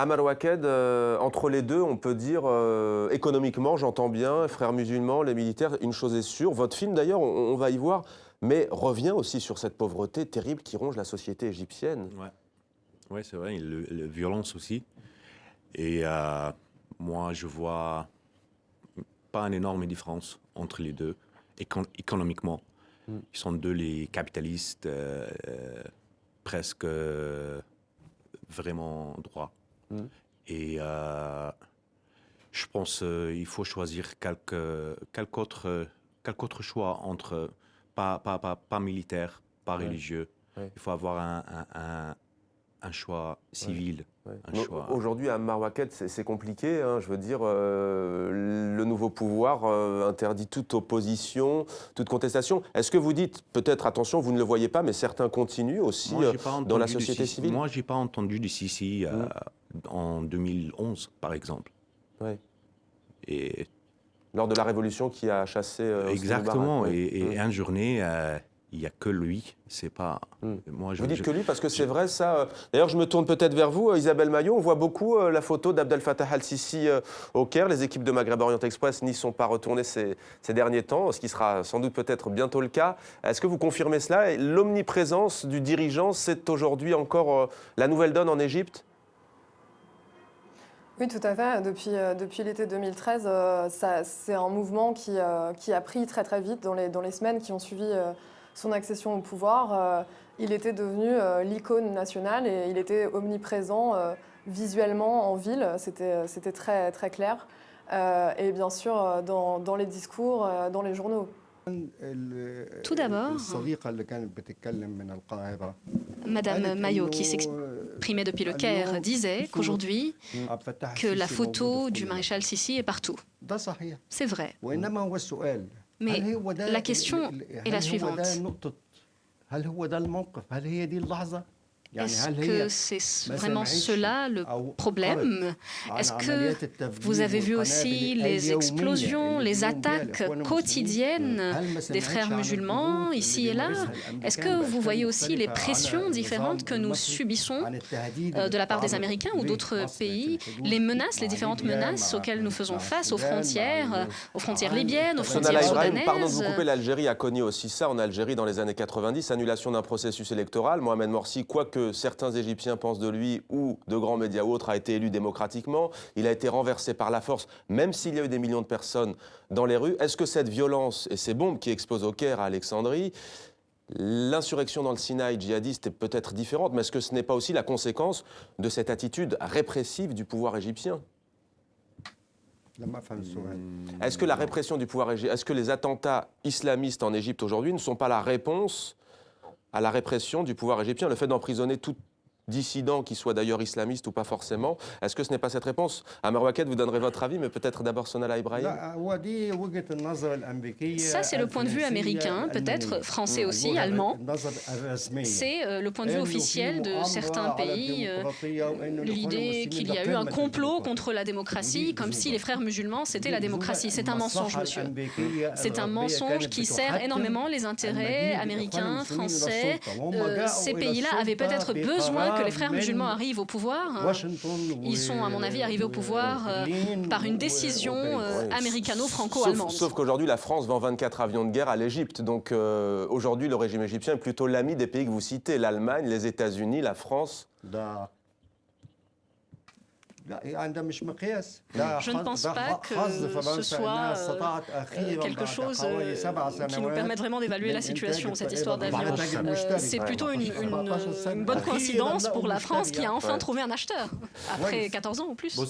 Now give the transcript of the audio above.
Amar Waked, entre les deux, on peut dire, économiquement, j'entends bien, frères musulmans, les militaires, une chose est sûre. Votre film, d'ailleurs, on va y voir, mais revient aussi sur cette pauvreté terrible qui ronge la société égyptienne. Ouais, c'est vrai, la violence aussi. Et moi, je vois pas une énorme différence entre les deux, économiquement. Ils sont deux les capitalistes presque vraiment droits. Et je pense qu'il faut choisir quelque autre choix entre, pas militaire, pas religieux. Il faut avoir un choix civil. Aujourd'hui, à Amar Waked, c'est compliqué. Hein, je veux dire, le nouveau pouvoir interdit toute opposition, toute contestation. Est-ce que vous dites, peut-être, attention, vous ne le voyez pas, mais certains continuent aussi dans la société civile? Moi, je n'ai pas entendu du Sisi en 2011, par exemple. Ouais. Et lors de la révolution qui a chassé exactement. Et une journée, il n'y a que lui. C'est pas. Moi, vous dites que lui parce que c'est vrai ça. D'ailleurs, je me tourne peut-être vers vous, Isabelle Maillot. On voit beaucoup la photo d'Abdel Fattah al-Sisi au Caire. Les équipes de Maghreb Orient Express n'y sont pas retournées ces derniers temps, ce qui sera sans doute peut-être bientôt le cas. Est-ce que vous confirmez cela? L'omniprésence du dirigeant, c'est aujourd'hui encore la nouvelle donne en Égypte? Oui, tout à fait. Depuis l'été 2013, c'est un mouvement qui a pris très très vite dans les semaines qui ont suivi son accession au pouvoir. Il était devenu l'icône nationale et il était omniprésent visuellement en ville. C'était très, très clair. Et bien sûr, dans les discours, dans les journaux. Tout d'abord, Madame Maillot, qui s'exprimait depuis le Caire, disait qu'aujourd'hui, que la photo du maréchal Sissi est partout. C'est vrai. Mais la question est la suivante. Est-ce que c'est vraiment cela le problème? Est-ce que vous avez vu aussi les explosions, les attaques quotidiennes des frères musulmans ici et là? Est-ce que vous voyez aussi les pressions différentes que nous subissons de la part des Américains ou d'autres pays? Les menaces, les différentes menaces auxquelles nous faisons face aux frontières libyennes, aux frontières soudanaises. Pardon de vous couper, l'Algérie a connu aussi ça en Algérie dans les années 90, annulation d'un processus électoral. Mohamed Morsi, quoique certains Égyptiens pensent de lui ou de grands médias ou autres, a été élu démocratiquement. Il a été renversé par la force, même s'il y a eu des millions de personnes dans les rues. Est-ce que cette violence et ces bombes qui explosent au Caire, à Alexandrie, l'insurrection dans le Sinaï djihadiste est peut-être différente, mais est-ce que ce n'est pas aussi la conséquence de cette attitude répressive du pouvoir égyptien? Est-ce que la répression du pouvoir égyptien, est-ce que les attentats islamistes en Égypte aujourd'hui ne sont pas la réponse à la répression du pouvoir égyptien, le fait d'emprisonner tout dissident, qui soit d'ailleurs islamiste ou pas forcément? Est-ce que ce n'est pas cette réponse? Amar Waked, vous donnerez votre avis, mais peut-être d'abord Sonal Ibrahim. Ça, c'est le point de vue américain, peut-être français aussi, allemand. C'est le point de vue officiel de certains pays. L'idée qu'il y a eu un complot contre la démocratie, comme si les frères musulmans, c'était la démocratie. C'est un mensonge, monsieur. C'est un mensonge qui sert énormément les intérêts américains, français. Ces pays-là avaient peut-être besoin que les frères musulmans arrivent au pouvoir. Ils sont, à mon avis, arrivés au pouvoir par une décision américano-franco-allemande. Sauf qu'aujourd'hui, la France vend 24 avions de guerre à l'Égypte. Donc aujourd'hui, le régime égyptien est plutôt l'ami des pays que vous citez, l'Allemagne, les États-Unis, la France. Je ne pense pas que ce soit quelque chose qui nous permette vraiment d'évaluer la situation, cette histoire d'avion. C'est plutôt une bonne coïncidence pour la France qui a enfin trouvé un acheteur, après 14 ans ou plus.